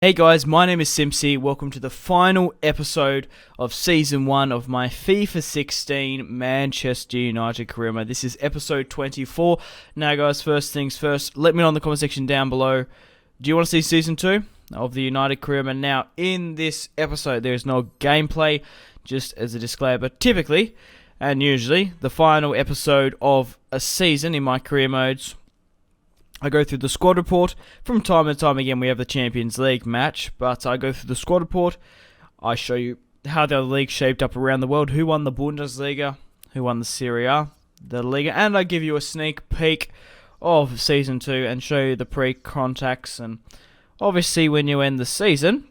Hey guys, my name is Simpzy. Welcome to the final episode of Season 1 of my FIFA 16 Manchester United career mode. This is episode 24. Now guys, first things first, let me know in the comment section down below. Do you want to see Season 2 of the United career mode? Now, in this episode, there is no gameplay, just as a disclaimer. Typically, and usually, the final episode of a season in my career modes, I go through the squad report. From time to time again, we have the Champions League match, but I go through the squad report. I show you how the league shaped up around the world, who won the Bundesliga, who won the Serie A, the Liga, and I give you a sneak peek of Season 2 and show you the pre-contacts. And obviously, when you end the season,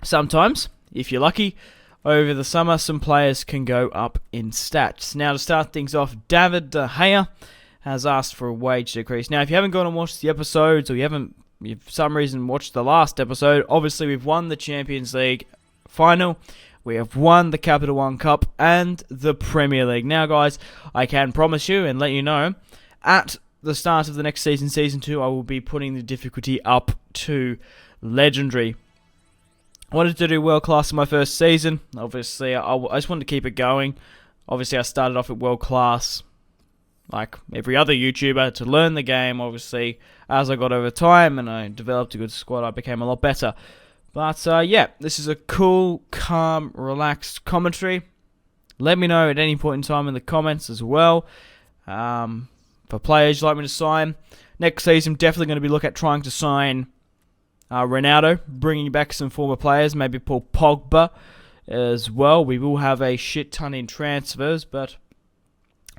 sometimes, if you're lucky, over the summer, some players can go up in stats. Now, to start things off, David De Gea has asked for a wage decrease. Now, if you haven't gone and watched the episodes, or you've for some reason watched the last episode, obviously we've won the Champions League final, we have won the Capital One Cup, and the Premier League. Now, guys, I can promise you and let you know, at the start of the next season, Season 2, I will be putting the difficulty up to Legendary. I wanted to do World Class in my first season. Obviously, I just wanted to keep it going. Obviously, I started off at World Class, like every other YouTuber, to learn the game. Obviously, as I got over time and I developed a good squad, I became a lot better. But yeah, this is a cool, calm, relaxed commentary. Let me know at any point in time in the comments as well, for players you'd like me to sign. Next season, definitely going to be looking at trying to sign Ronaldo, bringing back some former players, maybe Paul Pogba as well. We will have a shit ton in transfers, but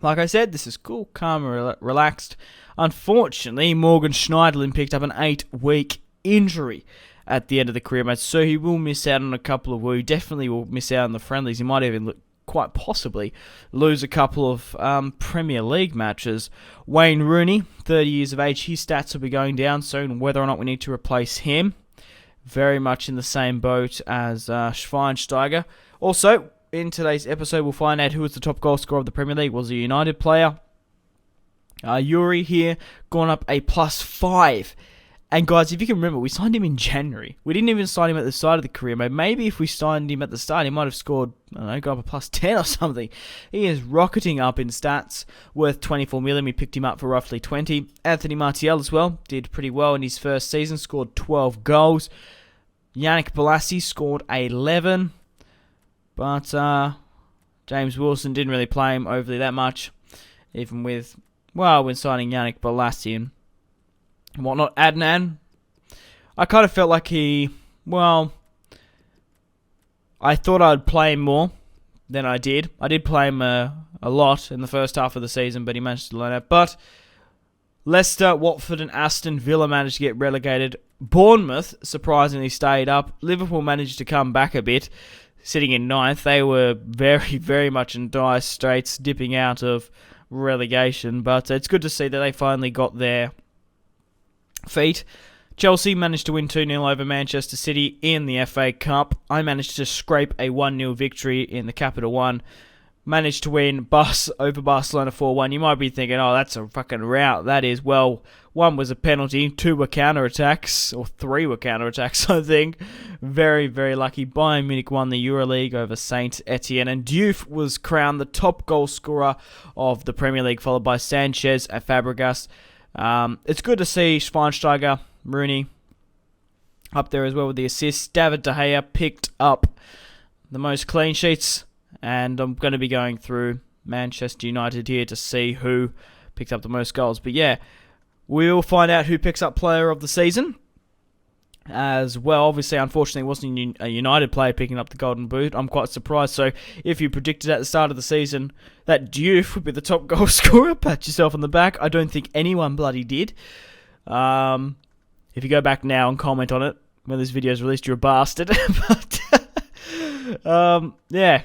like I said, this is cool, calm, and relaxed. Unfortunately, Morgan Schneiderlin picked up an 8-week injury at the end of the career mode, so he will miss out on a couple of... Well, he definitely will miss out on the friendlies. He might even quite possibly lose a couple of Premier League matches. Wayne Rooney, 30 years of age, his stats will be going down soon. Whether or not we need to replace him, very much in the same boat as Schweinsteiger. Also, in today's episode, we'll find out who was the top goal scorer of the Premier League. Was a United player. Yuri here, gone up a +5. And guys, if you can remember, we signed him in January. We didn't even sign him at the start of the career mode. Maybe if we signed him at the start, he might have scored, I don't know, got up a +10 or something. He is rocketing up in stats, worth 24 million. We picked him up for roughly 20. Anthony Martial as well, did pretty well in his first season, scored 12 goals. Yannick Bolasie scored 11. But James Wilson didn't really play him overly that much, even with, well, when signing Yannick Bolasie and whatnot. Adnan, I kind of felt like I thought I'd play him more than I did. I did play him a lot in the first half of the season, but he managed to learn it. But Leicester, Watford and Aston Villa managed to get relegated. Bournemouth surprisingly stayed up. Liverpool managed to come back a bit, sitting in 9th. They were very, very much in dire straits, dipping out of relegation. But it's good to see that they finally got their feet. Chelsea managed to win 2-0 over Manchester City in the FA Cup. I managed to scrape a 1-0 victory in the Capital One. Managed to win over Barcelona 4-1. You might be thinking, oh, that's a fucking rout. That is, well, 1 was a penalty, 2 were counter-attacks, or 3 were counter-attacks, I think. Very, very lucky. Bayern Munich won the EuroLeague over Saint Etienne, and Diouf was crowned the top goal scorer of the Premier League, followed by Sanchez and Fabregas. It's good to see Schweinsteiger, Rooney up there as well with the assists. David De Gea picked up the most clean sheets, and I'm going to be going through Manchester United here to see who picked up the most goals. But yeah, we'll find out who picks up player of the season as well. Obviously, unfortunately, it wasn't a United player picking up the Golden Boot. I'm quite surprised. So if you predicted at the start of the season that Diouf would be the top goal scorer, pat yourself on the back. I don't think anyone bloody did. If you go back now and comment on it when this video is released, you're a bastard. But yeah,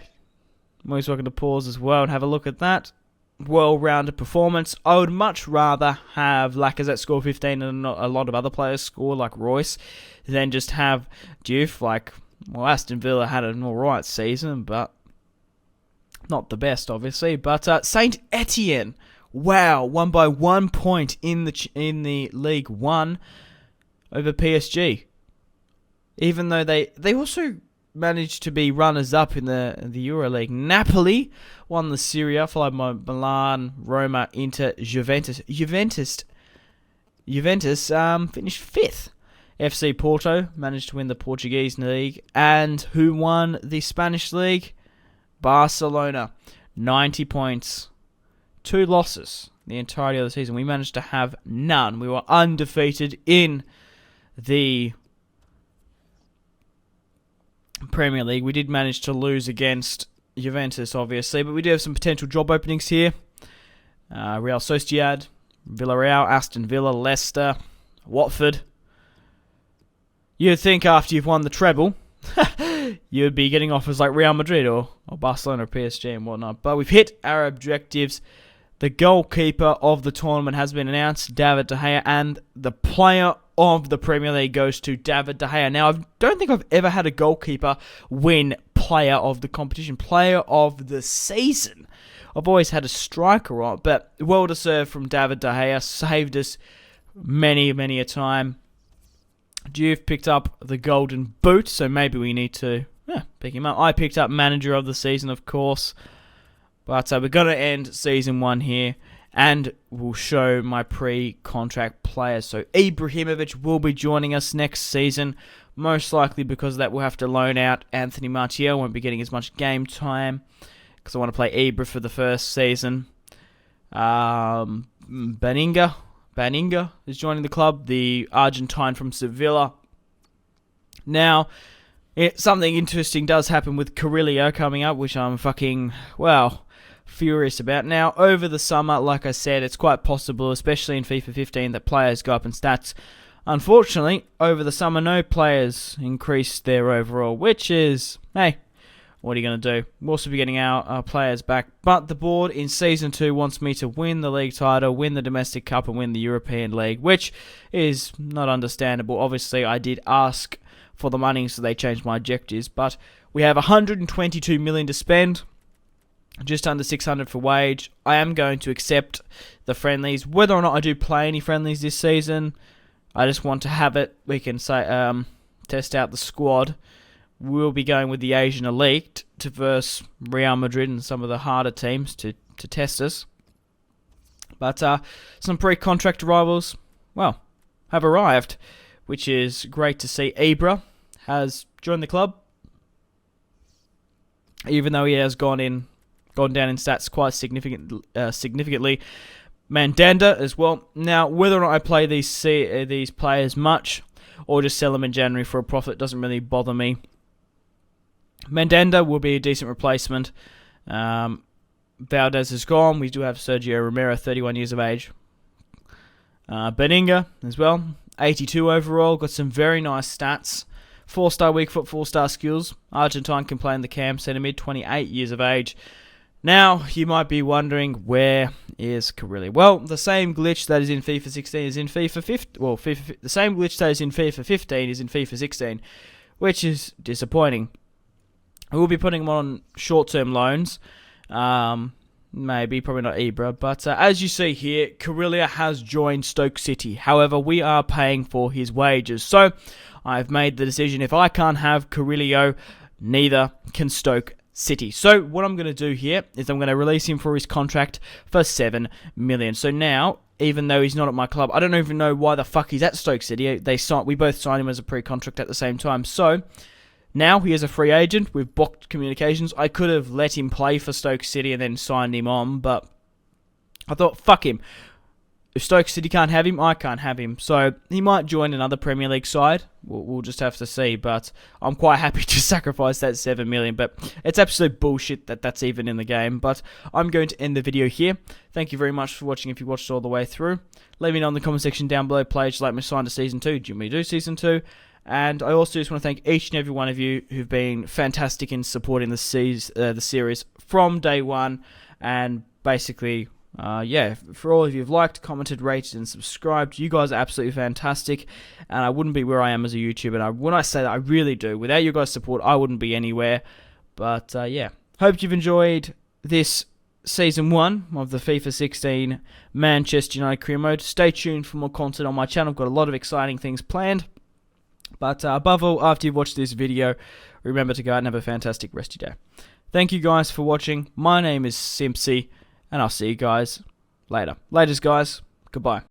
I'm always welcome to pause as well and have a look at that. Well-rounded performance. I would much rather have Lacazette score 15 and not a lot of other players score like Royce than just have Diouf. Well, Aston Villa had an alright season, but not the best, obviously. But Saint Etienne, wow, won by 1 point in the League One over PSG. even though they also managed to be runners-up in the EuroLeague. Napoli won the Serie A, followed by Milan, Roma, Inter, Juventus. Juventus finished 5th. FC Porto managed to win the Portuguese league. And who won the Spanish league? Barcelona. 90 points. 2 losses the entirety of the season. We managed to have none. We were undefeated in the Premier League. We did manage to lose against Juventus, obviously, but we do have some potential job openings here. Real Sociedad, Villarreal, Aston Villa, Leicester, Watford. You'd think after you've won the treble, you'd be getting offers like Real Madrid or Barcelona or PSG and whatnot. But we've hit our objectives. The goalkeeper of the tournament has been announced, David De Gea, and the player of the Premier League goes to David De Gea. Now, I don't think I've ever had a goalkeeper win player of the competition, player of the season. I've always had a striker on, but well deserved from David De Gea. Saved us many a time. Juve picked up the golden boot, so maybe we need to pick him up. I picked up manager of the season, of course. But we're going to end Season 1 here, and we'll show my pre-contract players. So Ibrahimovic will be joining us next season, most likely because of that we'll have to loan out Anthony Martial. Won't be getting as much game time, because I want to play Ibra for the first season. Baninga is joining the club, the Argentine from Sevilla. Now, something interesting does happen with Carrillo coming up, which I'm furious about. Now, over the summer, like I said, it's quite possible, especially in FIFA 15, that players go up in stats. Unfortunately, over the summer, no players increased their overall, which is, hey, what are you going to do? We'll also be getting our players back. But the board in Season 2 wants me to win the league title, win the Domestic Cup, and win the European League, which is not understandable. Obviously, I did ask for the money, so they changed my objectives. But we have 122 million to spend. Just under 600 for wage. I am going to accept the friendlies. Whether or not I do play any friendlies this season, I just want to have it. We can say test out the squad. We'll be going with the Asian Elite to verse Real Madrid and some of the harder teams to test us. But some pre-contract arrivals, have arrived, which is great to see. Ibra has joined the club, even though he has gone down in stats quite significantly. Mandanda as well. Now, whether or not I play these players much or just sell them in January for a profit doesn't really bother me. Mandanda will be a decent replacement. Valdez is gone. We do have Sergio Romero, 31 years of age. Baninga as well, 82 overall. Got some very nice stats. 4-star weak foot, 4-star skills. Argentine can play in the cam centre mid, 28 years of age. Now, you might be wondering, where is Carrillo? Well, the same glitch that is in FIFA 16 is in FIFA 15. Well, the same glitch that is in FIFA 15 is in FIFA 16, which is disappointing. We'll be putting him on short-term loans. Maybe, probably not Ibra. But as you see here, Carrillo has joined Stoke City. However, we are paying for his wages. So, I've made the decision, if I can't have Carrillo, neither can Stoke City. So what I'm going to do here is I'm going to release him for his contract for 7 million. So now, even though he's not at my club, I don't even know why the fuck he's at Stoke City. We both signed him as a pre-contract at the same time. So now he is a free agent with blocked communications. I could have let him play for Stoke City and then signed him on, but I thought, fuck him. If Stoke City can't have him, I can't have him. So he might join another Premier League side. We'll just have to see. But I'm quite happy to sacrifice that 7 million. But it's absolute bullshit that that's even in the game. But I'm going to end the video here. Thank you very much for watching if you watched all the way through. Let me know in the comment section down below. Players like me sign to Season 2. Do you want me to do Season 2? And I also just want to thank each and every one of you who've been fantastic in supporting the series from day one. And basically, for all of you who've liked, commented, rated, and subscribed, you guys are absolutely fantastic. And I wouldn't be where I am as a YouTuber. And when I say that, I really do. Without your guys' support, I wouldn't be anywhere. But hope you've enjoyed this Season 1 of the FIFA 16 Manchester United Career Mode. Stay tuned for more content on my channel. I've got a lot of exciting things planned. But above all, after you've watched this video, remember to go out and have a fantastic rest of your day. Thank you guys for watching. My name is Simpzy, and I'll see you guys later. Laters, guys. Goodbye.